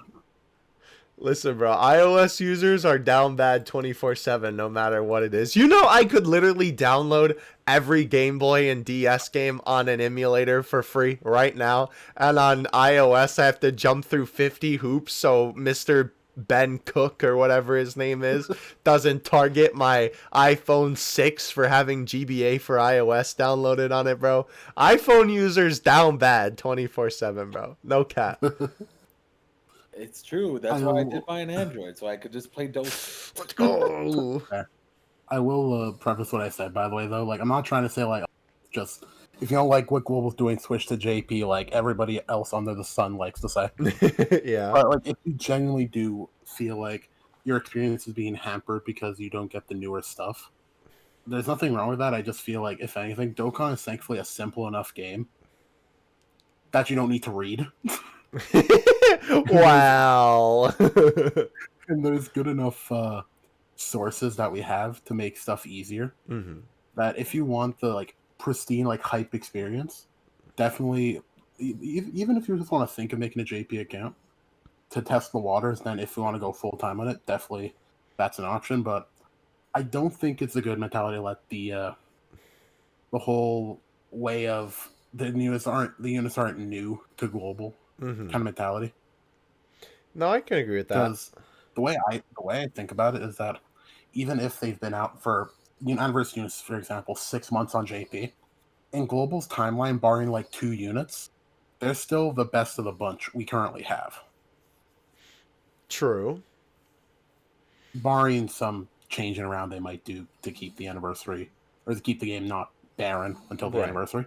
Listen, bro, iOS users are down bad 24/7 no matter what it is. You know, I could literally download every Game Boy and DS game on an emulator for free right now. And on iOS, I have to jump through 50 hoops so Mr. Ben Cook or whatever his name is doesn't target my iPhone 6 for having GBA for iOS downloaded on it, bro. iPhone users down bad 24/7, bro. No cap. It's true. That's why I did buy an Android, so I could just play Dokkan. Let's go. I will preface what I said, by the way, though. Like, I'm not trying to say, like, just if you don't like what Global's doing, switch to JP, like everybody else under the sun likes to say. Yeah. But, like, if you genuinely do feel like your experience is being hampered because you don't get the newer stuff, there's nothing wrong with that. I just feel like, if anything, Dokkan is thankfully a simple enough game that you don't need to read. Wow. And there's good enough sources that we have to make stuff easier. Mm-hmm. That if you want the like pristine like hype experience, definitely even if you just want to think of making a JP account to test the waters, then if you want to go full time on it, definitely that's an option. But I don't think it's a good mentality to let the whole way of the units aren't new to Global Mm-hmm. kind of mentality. No, I can agree with that. Because the way I think about it is that even if they've been out for Universe units, for example, 6 months on JP, in Global's timeline, barring like 2 units, they're still the best of the bunch we currently have. True. Barring some changing around they might do to keep the anniversary or to keep the game not barren until the Right. anniversary.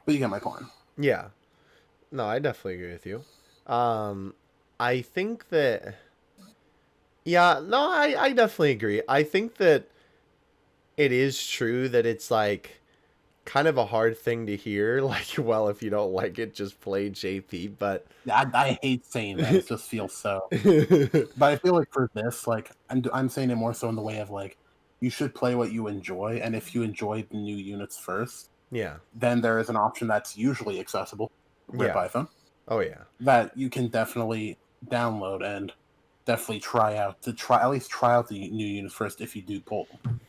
But you get my point. Yeah. No, I definitely agree with you. I think that... Yeah, no, I definitely agree. I think that it is true that it's like kind of a hard thing to hear. Like, well, if you don't like it, just play JP. But I hate saying that. It just feels so. But I feel like for this, like I'm saying it more so in the way of like you should play what you enjoy, and if you enjoy the new units first, yeah. then there is an option that's usually accessible with Yeah. Python Oh, yeah. that you can definitely download and definitely at least try out the new units first if you do pull them.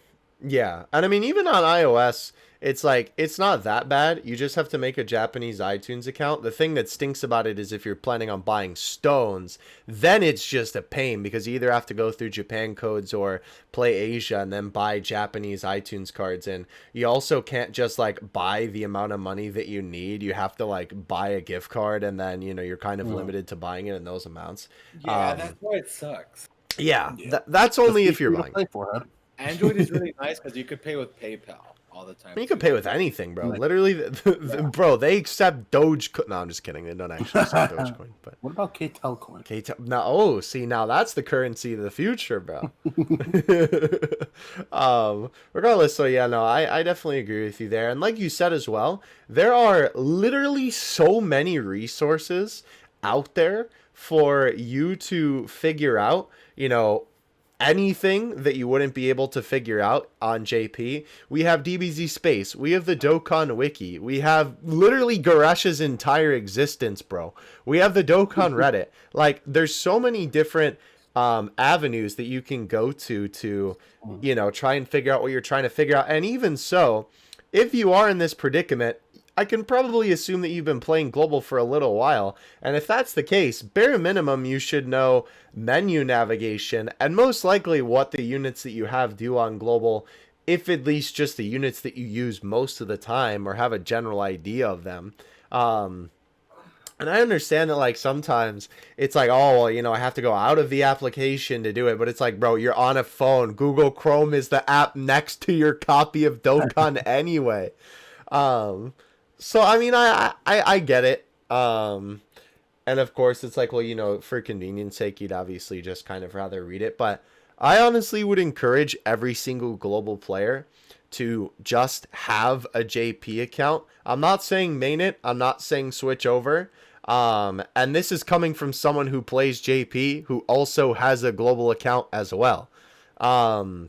Yeah. And I mean, even on iOS, it's like, it's not that bad. You just have to make a Japanese iTunes account. The thing that stinks about it is if you're planning on buying stones, then it's just a pain because you either have to go through Japan codes or play Asia and then buy Japanese iTunes cards. And you also can't just like buy the amount of money that you need. You have to like buy a gift card and then, you know, you're kind of limited to buying it in those amounts. Yeah, that's why it sucks. Yeah. That's only if you're buying. Android is really nice because you could pay with PayPal all the time. You can pay with anything, bro. Literally, bro, they accept Dogecoin. No, I'm just kidding. They don't actually accept Dogecoin. But what about KTEL coin? Now, see, now that's the currency of the future, bro. Regardless, so yeah, no, I definitely agree with you there. And like you said as well, there are literally so many resources out there for you to figure out, you know, anything that you wouldn't be able to figure out on JP. We have DBZ Space. We have the Dokkan Wiki. We have literally Garesh's entire existence, bro. We have the Dokkan Reddit. Like, there's so many different avenues that you can go to, you know, try and figure out what you're trying to figure out. And even so, if you are in this predicament, I can probably assume that you've been playing global for a little while. And if that's the case, bare minimum, you should know menu navigation and most likely what the units that you have do on global, if at least just the units that you use most of the time or have a general idea of them. And I understand that, like, sometimes it's like, oh, well, you know, I have to go out of the application to do it. But it's like, bro, you're on a phone. Google Chrome is the app next to your copy of Dokkan anyway. So, I mean, I get it. And, of course, it's like, well, you know, for convenience sake, you'd obviously just kind of rather read it. But I honestly would encourage every single global player to just have a JP account. I'm not saying main it. I'm not saying switch over. And this is coming from someone who plays JP, who also has a global account as well. I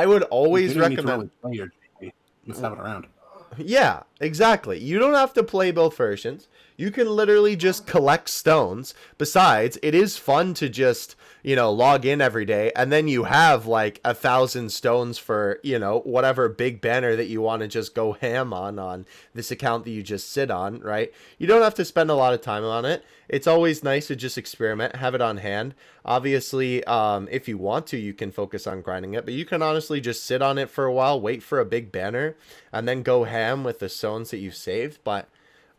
would always recommend. Play your JP. Just have it around. Yeah, exactly. You don't have to play both versions. You can literally just collect stones. Besides, it is fun to just, you know, log in every day and then you have like 1,000 stones for, you know, whatever big banner that you want to just go ham on this account that you just sit on, right? You don't have to spend a lot of time on it. It's always nice to just experiment, have it on hand. Obviously, if you want to, you can focus on grinding it, but you can honestly just sit on it for a while, wait for a big banner, and then go ham with the stones that you've saved. But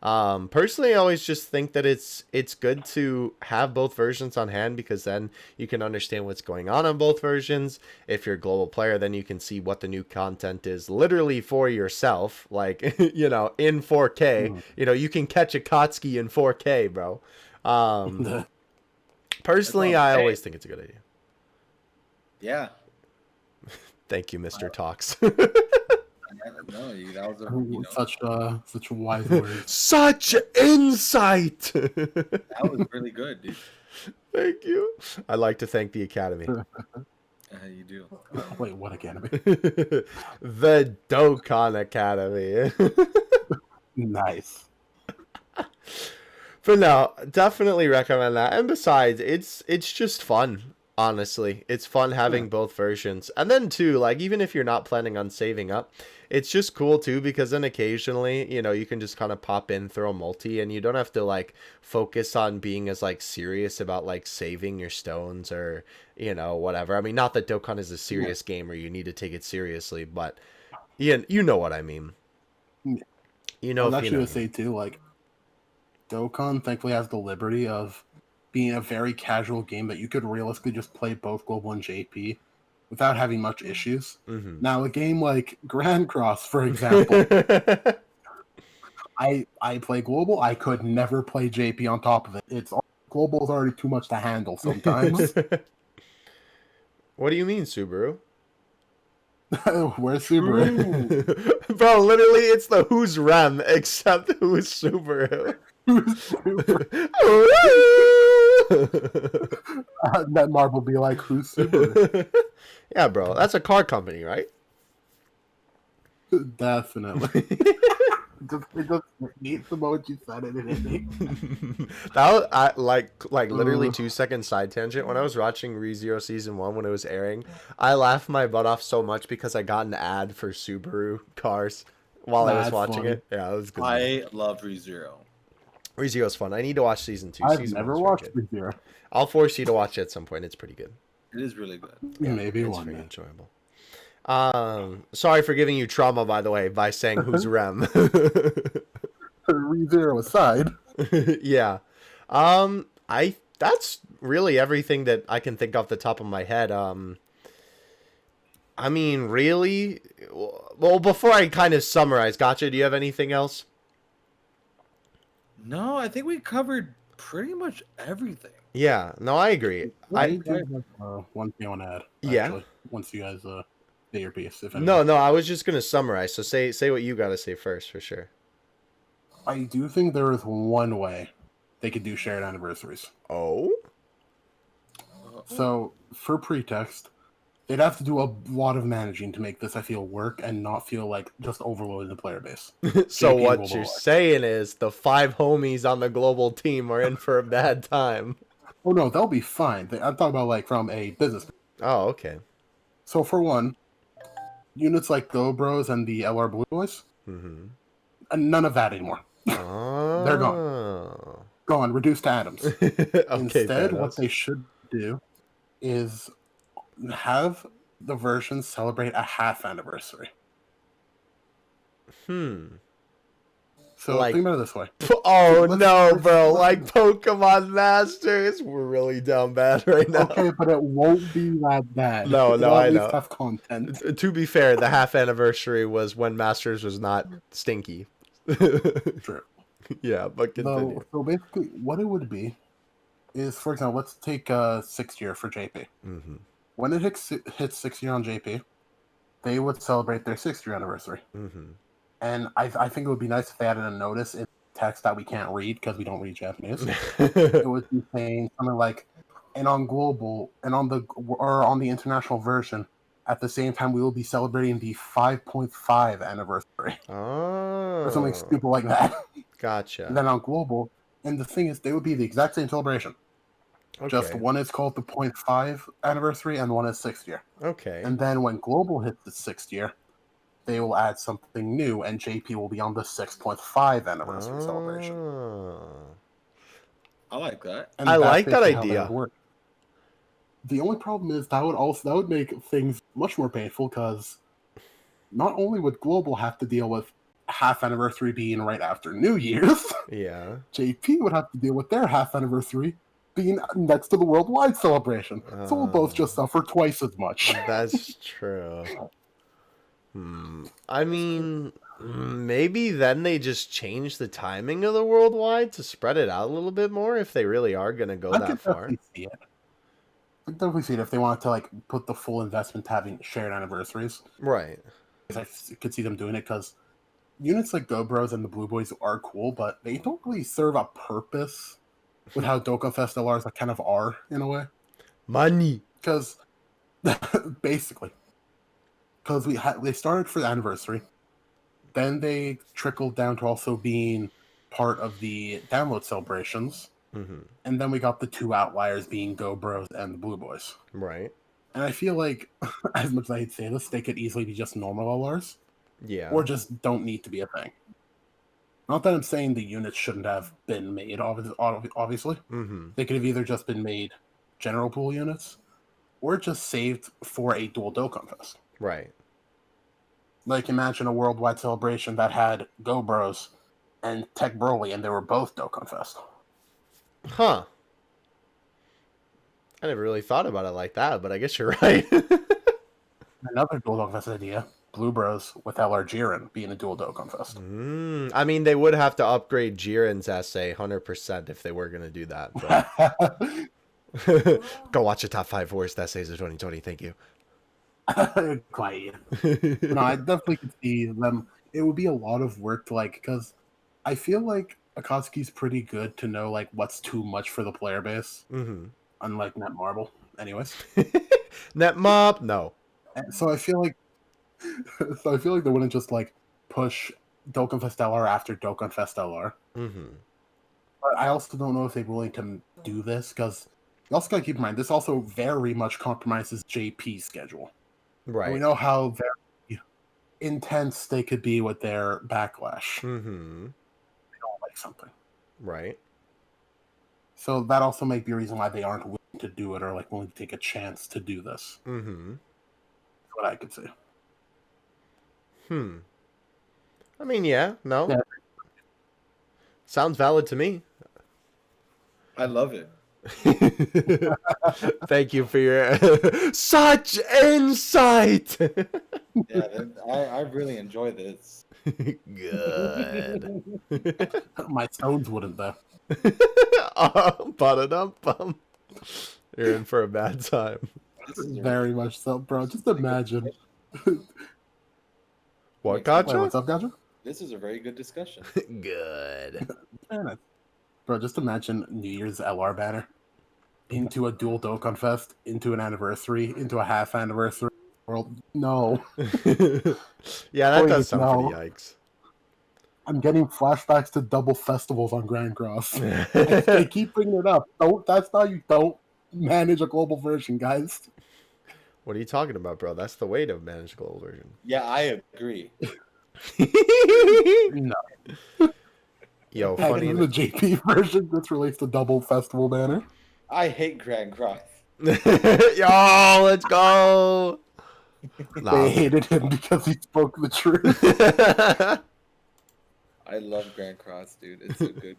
personally, I always just think that it's good to have both versions on hand because then you can understand what's going on both versions. If you're a global player, then you can see what the new content is literally for yourself, like, you know, in 4K. You know, you can catch a Kotsky in 4K, bro. Personally, I always think it's a good idea. Yeah. Thank you, Mr. Talks. No, that was Such a wise word. Such insight. that was really good, dude. Thank you. I'd like to thank the Academy. You do. Wait, what academy? The Dokkan Academy. Nice. But no, definitely recommend that. And besides, it's just fun. Honestly, it's fun having both versions. And then too, like, even if you're not planning on saving up, it's just cool too, because then occasionally, you know, you can just kind of pop in, throw a multi, and you don't have to like focus on being as like serious about like saving your stones or, you know, whatever. I mean, not that Dokkan is a serious game where you need to take it seriously, but you know what I mean. You know, I was if actually you know. going to say too, like, Dokkan thankfully has the liberty of being a very casual game that you could realistically just play both global and JP without having much issues. Mm-hmm. Now, a game like Grand Cross, for example, I play global. I could never play JP on top of it. Global is already too much to handle sometimes. What do you mean, Subaru? Where's Subaru? Bro, literally, it's the Who's Rem, except Who's Subaru. That Marv will be like, who's Subaru? Yeah, bro, that's a car company, right? Definitely. It just needs the moment you said it and it. That was, like literally 2 second side tangent. When I was watching ReZero Season 1 when it was airing, I laughed my butt off so much because I got an ad for Subaru cars while I was watching it. Yeah, it was good. I love ReZero. ReZero's fun. I need to watch Season 2. I've never watched ReZero. I'll force you to watch it at some point. It's pretty good. It is really good. Yeah, maybe it's one very day. enjoyable. Sorry for giving you trauma, by the way, by saying Who's Rem. ReZero aside. Yeah. That's really everything that I can think off the top of my head. I mean, really? Well, before I kind of summarize, Gotcha, do you have anything else? No, I think we covered pretty much everything. Yeah, no, I agree. I do have one thing I want to add. Yeah. Actually, once you guys say your piece. If No, I was just gonna summarize. So say what you gotta say first, for sure. I do think there is one way they could do shared anniversaries. Oh. So for pretext, they'd have to do a lot of managing to make this, I feel, work and not feel like just overloading the player base. So JP what will you're go away. saying is the 5 homies on the global team are in for a bad time. Oh no, they'll be fine. I'm talking about like from a business. Oh, okay. So for one, units like Go Bros and the LR Blue Boys, Mm-hmm. none of that anymore. Oh. They're gone. Gone, reduced to atoms. Okay, Instead, what Thanos. they should do is have the version celebrate a half anniversary. So Like- think about it this way. Oh Let's- no, let's- bro! let's- Like Pokemon Masters, we're really down bad right now. Okay, but it won't be that bad. No, It'll I at least know. have content. To be fair, the half anniversary was when Masters was not stinky. True. Yeah, but continue. So basically, what it would be is, for example, let's take 6th year for JP. Mm-hmm. When it hits 6th year on JP, they would celebrate their 6th year anniversary. Mm-hmm. And I think it would be nice if they added a notice in text that we can't read because we don't read Japanese. It would be saying something like, and on global and on the international version, at the same time we will be celebrating the 5.5 anniversary Oh, or something stupid like that. Gotcha. And then on global, and the thing is, they would be the exact same celebration. Okay. Just one is called the 0.5 anniversary and one is 6th year. Okay. And then when global hits the 6th year, they will add something new, and JP will be on the 6.5 anniversary celebration. I like that. And I that's like that basically how idea. would work. The only problem is that would make things much more painful because not only would global have to deal with half anniversary being right after New Year's, Yeah. JP would have to deal with their half anniversary being next to the worldwide celebration. So we'll both just suffer twice as much. That's true. I mean, maybe then they just change the timing of the worldwide to spread it out a little bit more if they really are going to go I that could far. definitely see it. I could definitely see it if they wanted to like put the full investment to having shared anniversaries. Right. I could see them doing it because units like Go Bros and the Blue Boys are cool, but they don't really serve a purpose with how Dokkan Fest LRs like kind of are in a way. Money. Because basically, because they started for the anniversary, then they trickled down to also being part of the download celebrations, and then we got the two outliers being Go Bros and the Blue Boys. Right. And I feel like, as much as I'd say this, they could easily be just normal LRs. Yeah. Or just don't need to be a thing. Not that I'm saying the units shouldn't have been made, obviously. They could have either just been made general pool units, or just saved for a dual Dokkan Fest. Right. Like, imagine a worldwide celebration that had Go Bros and Tech Broly, and they were both Dokkan Fest. Huh. I never really thought about it like that, but I guess you're right. Another dual Dokkan Fest idea, Blue Bros with LR Jiren being a dual Dokkan Fest. I mean, they would have to upgrade Jiren's essay 100% if they were going to do that. But... Go watch the top 5 worst essays of 2020. Thank you. Quiet. No, I definitely could see them. It would be a lot of work to like, because I feel like Akatsuki's pretty good to know like what's too much for the player base. Unlike Netmarble, anyways. Netmob, no. And so I feel like, they wouldn't just like push Dokkan Fest LR after Dokkan Fest LR. But I also don't know if they're willing to do this because you also gotta keep in mind this also very much compromises JP's schedule. Right. And we know how very intense they could be with their backlash. They don't like something. Right. So that also might be a reason why they aren't willing to do it or like willing to take a chance to do this. That's what I could say. I mean, yeah, no. Yeah. Sounds valid to me. I love it. Thank you for your such insight. Yeah, I really enjoy this. Good. My tones wouldn't though. Ba-da-dum-bum. You're in for a bad time. This is Very much so, bro. Just imagine. What, Wait, gotcha? what's up, Gotcha? This is a very good discussion. Good. Bro, just imagine New Year's LR banner into a dual Dokkan Fest, into an anniversary, into a half anniversary world. No. Yeah, that Please, does sound no. pretty yikes. I'm getting flashbacks to double festivals on Grand Cross. They keep bringing it up. That's how you don't manage a global version, guys. What are you talking about, bro? That's the way to manage global version. Yeah, I agree. No. Yo, Funny funny. the JP version that's released a double festival banner. I hate Grand Cross. Yo, let's go. They hated him because he spoke the truth. I love Grand Cross, dude. It's so good.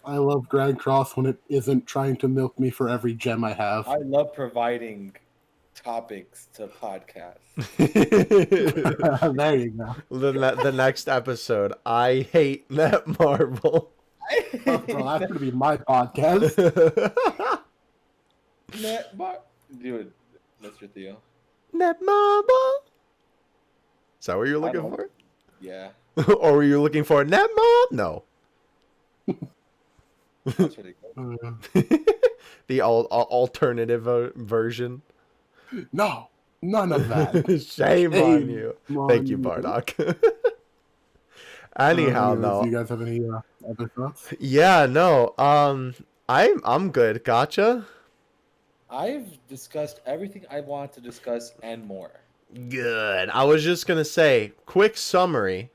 I love Grand Cross when it isn't trying to milk me for every gem I have. I love providing topics to podcasts. There you go. The next episode, I hate Netmarble. Well, that's gonna be my podcast. Dude, Mr. Theo. Netmarble. Is that what you're looking for? Yeah, Or were you looking for Netmarble? No. that's pretty good. The alternative version. No, none of that. Shame on you. on Thank you, you. Bardock. Anyhow, Do though. you guys have any other thoughts? Yeah, no. I'm good. Gotcha. I've discussed everything I want to discuss and more. Good. I was just gonna say, quick summary.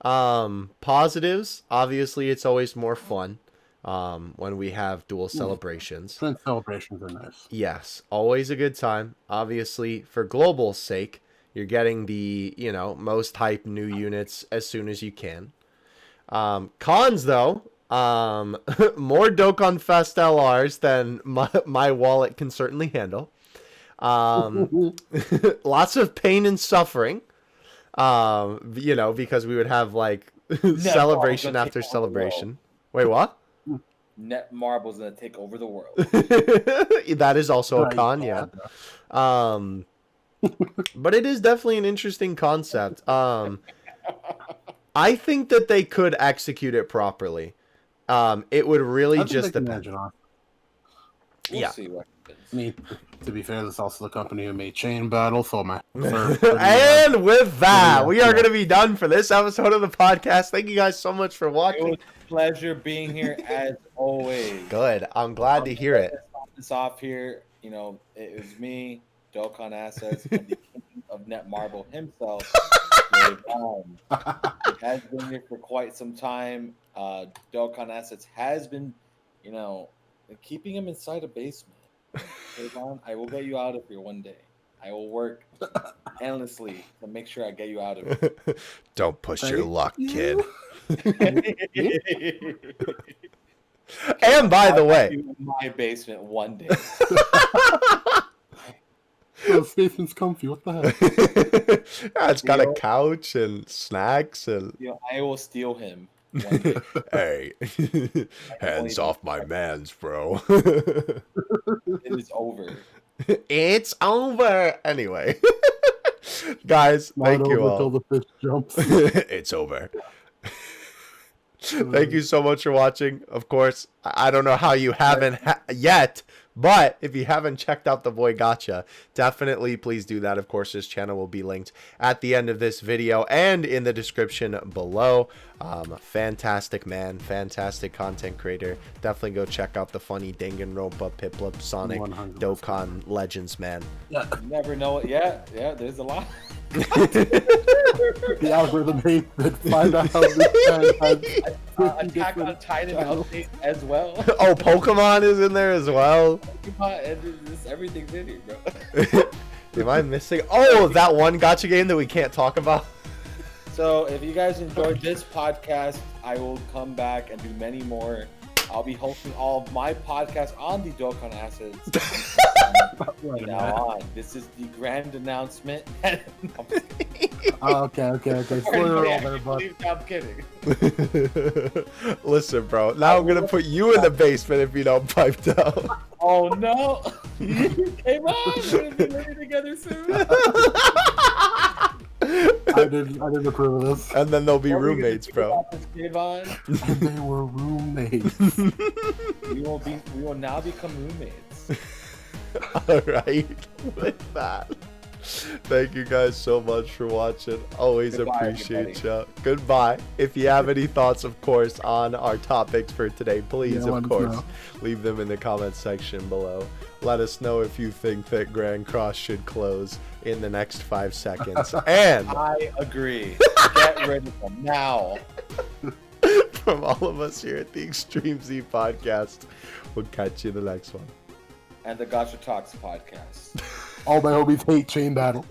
Positives. Obviously, it's always more fun when we have dual celebrations. Friend celebrations are nice. Yes, always a good time. Obviously, for global's sake, you're getting the most hype new units as soon as you can. Cons though, more Dokkan Fest LRs than my wallet can certainly handle. Lots of pain and suffering. Because we would have like celebration after celebration. Wait, what? Netmarble's gonna take over the world. That is also a Right, con, yeah. But it is definitely an interesting concept. I think that they could execute it properly. It would really I think just they can depend. imagine on. We'll Yeah. see what happens. I mean, to be fair, this is also the company who made Chain Battle, so my And with that, Yeah, we are yeah. going to be done for this episode of the podcast. Thank you guys so much for It watching. was a pleasure being here as always. Good. I'm glad to hear it. This off here, it was me, Dokkan Assets, and the king of Netmarble himself. Dave Alm. He has been here for quite some time. Dokkan Assets has been, keeping him inside a basement. Dave Alm, I will get you out of here one day. I will work endlessly to make sure I get you out of here. Don't push your Thank luck, you. kid. And by the way, In my basement one day. This basement's comfy. What the heck? yeah, it's got a couch and snacks and I will steal him one day. hey, hands off my mans, bro. It is over. It's over. Anyway, guys, Not thank you over till all. the fish jumps. It's over. Thank you so much for watching. Of course, I don't know how you haven't yet, but if you haven't checked out the boy Gotcha, definitely please do that. Of course, his channel will be linked at the end of this video and in the description below. Fantastic man, fantastic content creator. Definitely go check out the funny Danganronpa, Piplup, Sonic, 100%. Dokkan Legends, man. You never know it. Yeah, there's a lot. The algorithm hates it. Find out how this man has 50 Attack on different Titan channels. update as well. Oh, Pokemon is in there as well. Everything's in here, bro. Am I missing? Oh, that one Gotcha game that we can't talk about. So if you guys enjoyed this podcast, I will come back and do many more. I'll be hosting all of my podcasts on the Dokkan Assets. From now on, this is the grand announcement. Okay. Spoiler alert, bud. I'm kidding. Listen, bro. Now I'm gonna put you in the basement if you don't pipe down. Oh no! Hey, Mom, we're gonna be living together soon. I didn't approve of this. And then they'll be What are we gonna roommates, do bro. about this, Kayvon? And they were roommates. We will now become roommates. All right. With that. Thank you guys so much for watching. Always Goodbye, appreciate you. Goodbye. If you have any thoughts, of course, on our topics for today, please, Yeah, of let us course, know. leave them in the comment section below. Let us know if you think that Grand Cross should close in the next 5 seconds. And I agree. Get rid of them now. from all of us here at the Extreme Z Podcast, we'll catch you in the next one. And the Gotcha Talks podcast. All my homies hate chain battle.